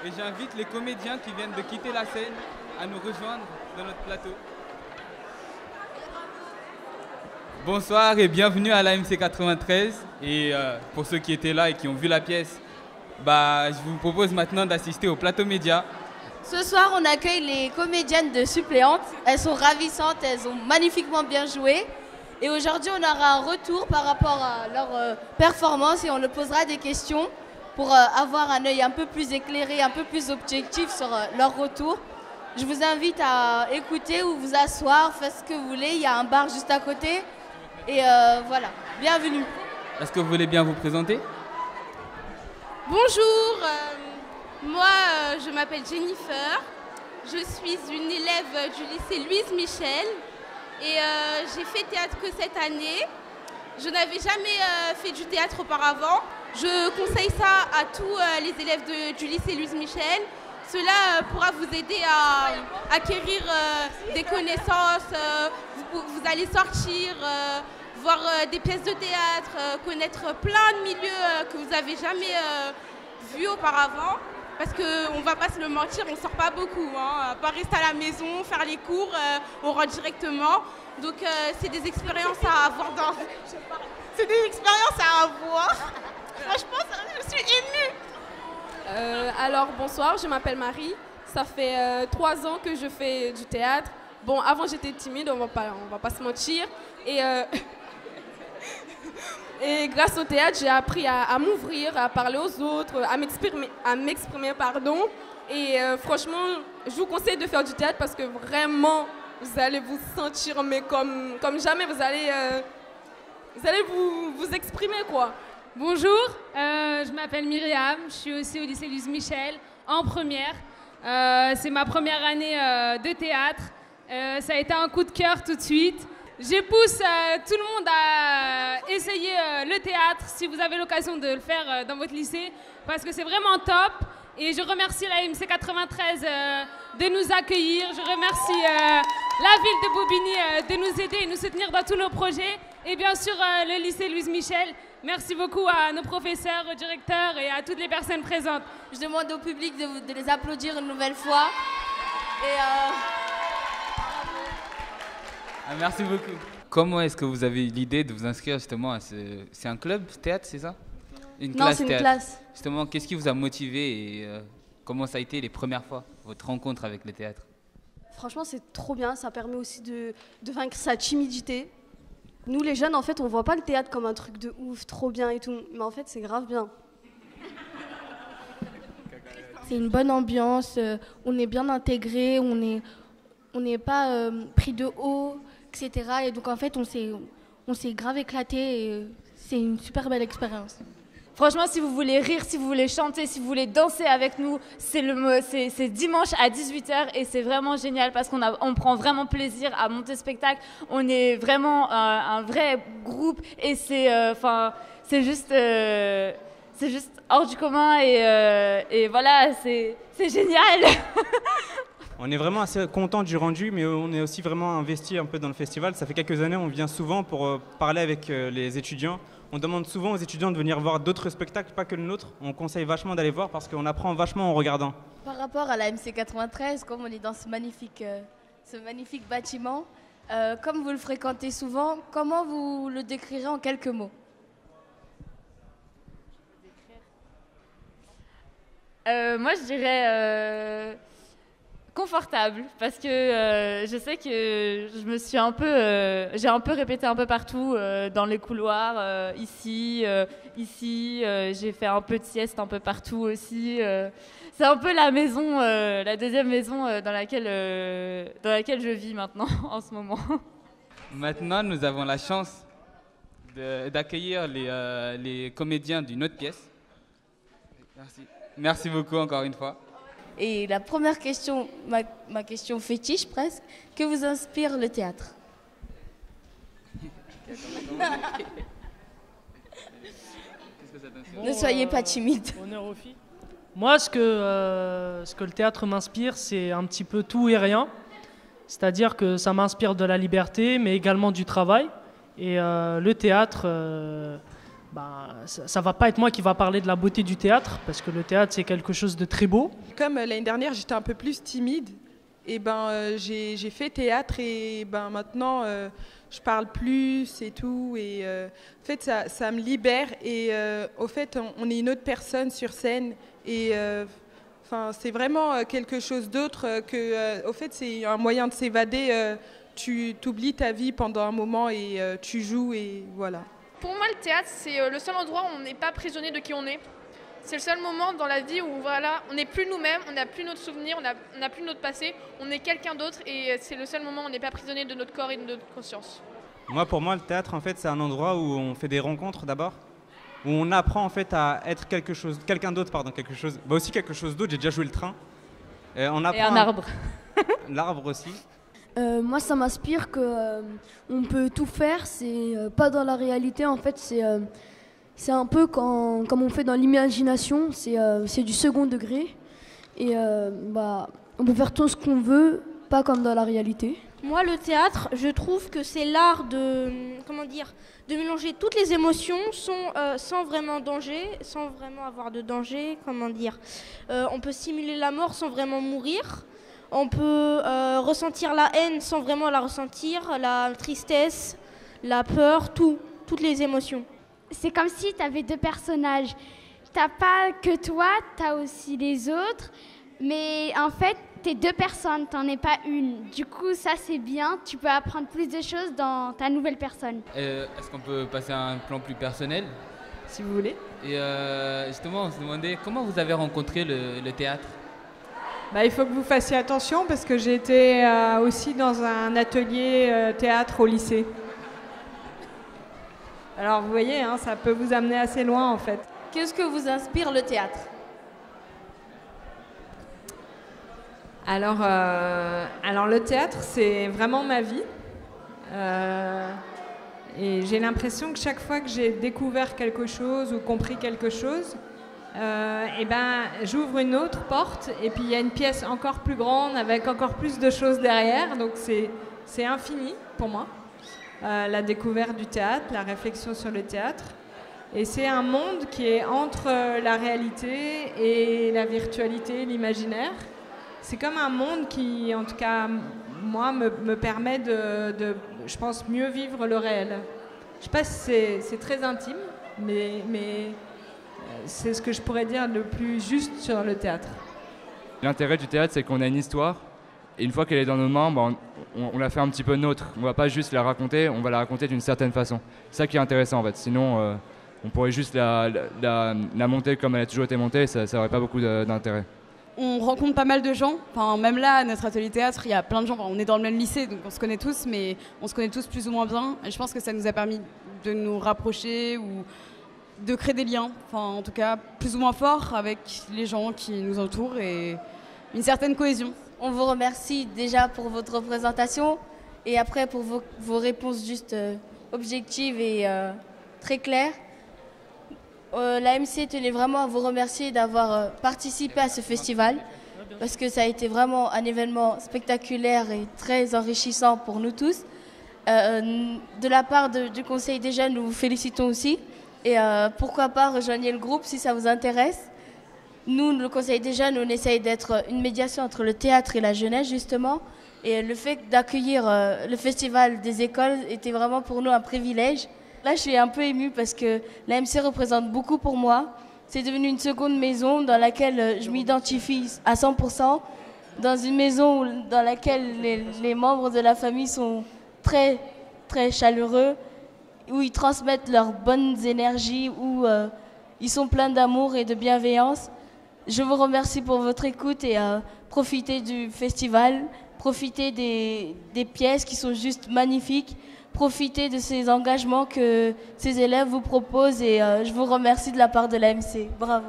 et j'invite les comédiens qui viennent de quitter la scène à nous rejoindre dans notre plateau. Bonsoir et bienvenue à l'AMC 93. Et pour ceux qui étaient là et qui ont vu la pièce, je vous propose maintenant d'assister au plateau média. Ce soir, on accueille les comédiennes de suppléantes. Elles sont ravissantes, elles ont magnifiquement bien joué. Et aujourd'hui, on aura un retour par rapport à leur performance et on leur posera des questions pour avoir un œil un peu plus éclairé, un peu plus objectif sur leur retour. Je vous invite à écouter ou vous asseoir, faites ce que vous voulez. Il y a un bar juste à côté. Et voilà, bienvenue. Est-ce que vous voulez bien vous présenter? Bonjour, je m'appelle Jennifer. Je suis une élève du lycée Louise Michel. Et j'ai fait théâtre que cette année. Je n'avais jamais fait du théâtre auparavant. Je conseille ça à tous les élèves du lycée Louise Michel. Cela pourra vous aider à acquérir des connaissances. Vous allez sortir, voir des pièces de théâtre, connaître plein de milieux que vous n'avez jamais vus auparavant. Parce qu'on ne va pas se le mentir, on ne sort pas beaucoup. À part rester à la maison, faire les cours, on rentre directement. Donc c'est des expériences à avoir C'est des expériences à avoir. Franchement, je suis émue. Alors bonsoir, je m'appelle Marie. Ça fait 3 ans que je fais du théâtre. Bon, avant j'étais timide, on va pas se mentir. Et grâce au théâtre, j'ai appris à m'ouvrir, à parler aux autres, à m'exprimer, pardon. Et franchement, je vous conseille de faire du théâtre parce que vraiment, vous allez vous sentir mais comme jamais. Vous allez vous exprimer, quoi. Bonjour, je m'appelle Myriam, je suis aussi au lycée Louise Michel, en première. C'est ma première année de théâtre. Ça a été un coup de cœur tout de suite. Je pousse tout le monde à essayer le théâtre si vous avez l'occasion de le faire dans votre lycée parce que c'est vraiment top. Et je remercie la MC 93 de nous accueillir. Je remercie la ville de Bobigny de nous aider et nous soutenir dans tous nos projets. Et bien sûr le lycée Louise Michel. Merci beaucoup à nos professeurs, au directeur et à toutes les personnes présentes. Je demande au public de les applaudir une nouvelle fois. Et Merci beaucoup. Comment est-ce que vous avez eu l'idée de vous inscrire justement à C'est un club théâtre, c'est ça? Non, c'est une classe. Justement, qu'est-ce qui vous a motivé et comment ça a été les premières fois, votre rencontre avec le théâtre? Franchement, c'est trop bien. Ça permet aussi de vaincre sa timidité. Nous, les jeunes, en fait, on voit pas le théâtre comme un truc de ouf, trop bien et tout. Mais en fait, c'est grave bien. C'est une bonne ambiance. On est bien intégrés. On n'est pas pris de haut, etc. Et donc, en fait, on s'est grave éclaté. Et c'est une super belle expérience. Franchement, si vous voulez rire, si vous voulez chanter, si vous voulez danser avec nous, c'est dimanche à 18h et c'est vraiment génial parce qu'on prend vraiment plaisir à monter spectacle. On est vraiment un vrai groupe et c'est juste hors du commun et voilà, c'est génial. On est vraiment assez content du rendu, mais on est aussi vraiment investi un peu dans le festival. Ça fait quelques années, on vient souvent pour parler avec les étudiants. On demande souvent aux étudiants de venir voir d'autres spectacles, pas que le nôtre. On conseille vachement d'aller voir parce qu'on apprend vachement en regardant. Par rapport à la MC 93, comme on est dans ce magnifique bâtiment, comme vous le fréquentez souvent, comment vous le décrirez en quelques mots? Moi, je dirais confortable parce que je sais que j'ai un peu répété un peu partout dans les couloirs, ici, j'ai fait un peu de sieste un peu partout aussi. C'est un peu la maison, la deuxième maison dans laquelle je vis maintenant en ce moment. Maintenant, nous avons la chance d'accueillir les comédiens d'une autre pièce. Merci beaucoup encore une fois. Et la première question, ma question fétiche presque, que vous inspire le théâtre? Ne soyez pas timide. Honneur aux filles. Moi, ce que le théâtre m'inspire, c'est un petit peu tout et rien. C'est-à-dire que ça m'inspire de la liberté, mais également du travail. Et le théâtre, ça va pas être moi qui va parler de la beauté du théâtre, parce que le théâtre, c'est quelque chose de très beau. Comme l'année dernière, j'étais un peu plus timide, et j'ai fait théâtre, et maintenant, je parle plus et tout. Et en fait, ça me libère, et au fait, on est une autre personne sur scène, et c'est vraiment quelque chose d'autre que, au fait, c'est un moyen de s'évader. Tu t'oublies ta vie pendant un moment et tu joues, et voilà. Pour moi, le théâtre, c'est le seul endroit où on n'est pas prisonnier de qui on est. C'est le seul moment dans la vie où voilà, on n'est plus nous-mêmes, on n'a plus notre souvenir, on n'a plus notre passé, on est quelqu'un d'autre, et c'est le seul moment où on n'est pas prisonnier de notre corps et de notre conscience. Pour moi, le théâtre, en fait, c'est un endroit où on fait des rencontres d'abord, où on apprend en fait à être quelqu'un d'autre, aussi quelque chose d'autre. J'ai déjà joué le train. On apprend et un arbre. L'arbre aussi. Moi, ça m'inspire que on peut tout faire. C'est pas dans la réalité. En fait, c'est un peu comme on fait dans l'imagination. C'est du second degré. Et on peut faire tout ce qu'on veut, pas comme dans la réalité. Moi, le théâtre, je trouve que c'est l'art de mélanger toutes les émotions sans vraiment danger, sans vraiment avoir de danger. On peut simuler la mort sans vraiment mourir. On peut ressentir la haine sans vraiment la ressentir, la tristesse, la peur, toutes les émotions. C'est comme si tu avais deux personnages. T'as pas que toi, tu as aussi les autres. Mais en fait, tu es deux personnes, tu n'en es pas une. Du coup, ça c'est bien, tu peux apprendre plus de choses dans ta nouvelle personne. Est-ce qu'on peut passer à un plan plus personnel? Si vous voulez. Et justement, on se demandait comment vous avez rencontré le théâtre? Il faut que vous fassiez attention parce que j'ai été aussi dans un atelier théâtre au lycée. Alors vous voyez, ça peut vous amener assez loin en fait. Qu'est-ce que vous inspire le théâtre? Alors le théâtre, c'est vraiment ma vie. Et j'ai l'impression que chaque fois que j'ai découvert quelque chose ou compris quelque chose, j'ouvre une autre porte et puis il y a une pièce encore plus grande avec encore plus de choses derrière. Donc c'est infini pour moi, la découverte du théâtre, la réflexion sur le théâtre. Et c'est un monde qui est entre la réalité et la virtualité, l'imaginaire. C'est comme un monde qui, en tout cas, moi, me permet de, je pense, mieux vivre le réel. Je ne sais pas si c'est très intime, mais c'est ce que je pourrais dire le plus juste sur le théâtre. L'intérêt du théâtre, c'est qu'on a une histoire, et une fois qu'elle est dans nos mains, on la fait un petit peu nôtre. On ne va pas juste la raconter, on va la raconter d'une certaine façon. C'est ça qui est intéressant en fait. Sinon, on pourrait juste la monter comme elle a toujours été montée, ça n'aurait pas beaucoup d'intérêt. On rencontre pas mal de gens, même là, à notre atelier théâtre, il y a plein de gens, on est dans le même lycée, donc on se connaît tous, mais on se connaît tous plus ou moins bien, et je pense que ça nous a permis de nous rapprocher ou de créer des liens, en tout cas plus ou moins forts avec les gens qui nous entourent et une certaine cohésion. On vous remercie déjà pour votre représentation et après pour vos réponses juste objectives et très claires. L'AMC tenait vraiment à vous remercier d'avoir participé à ce festival parce que ça a été vraiment un événement spectaculaire et très enrichissant pour nous tous. De la part du Conseil des jeunes, nous vous félicitons aussi et pourquoi pas rejoignez le groupe si ça vous intéresse. Nous, le Conseil des jeunes, on essaye d'être une médiation entre le théâtre et la jeunesse justement et le fait d'accueillir le festival des écoles était vraiment pour nous un privilège. Là, je suis un peu émue parce que l'AMC représente beaucoup pour moi. C'est devenu une seconde maison dans laquelle je m'identifie à 100%. Dans une maison dans laquelle les membres de la famille sont très, très chaleureux, où ils transmettent leurs bonnes énergies, où ils sont pleins d'amour et de bienveillance. Je vous remercie pour votre écoute et profitez du festival, profitez des pièces qui sont juste magnifiques. Profitez de ces engagements que ces élèves vous proposent et je vous remercie de la part de l'AMC. Bravo.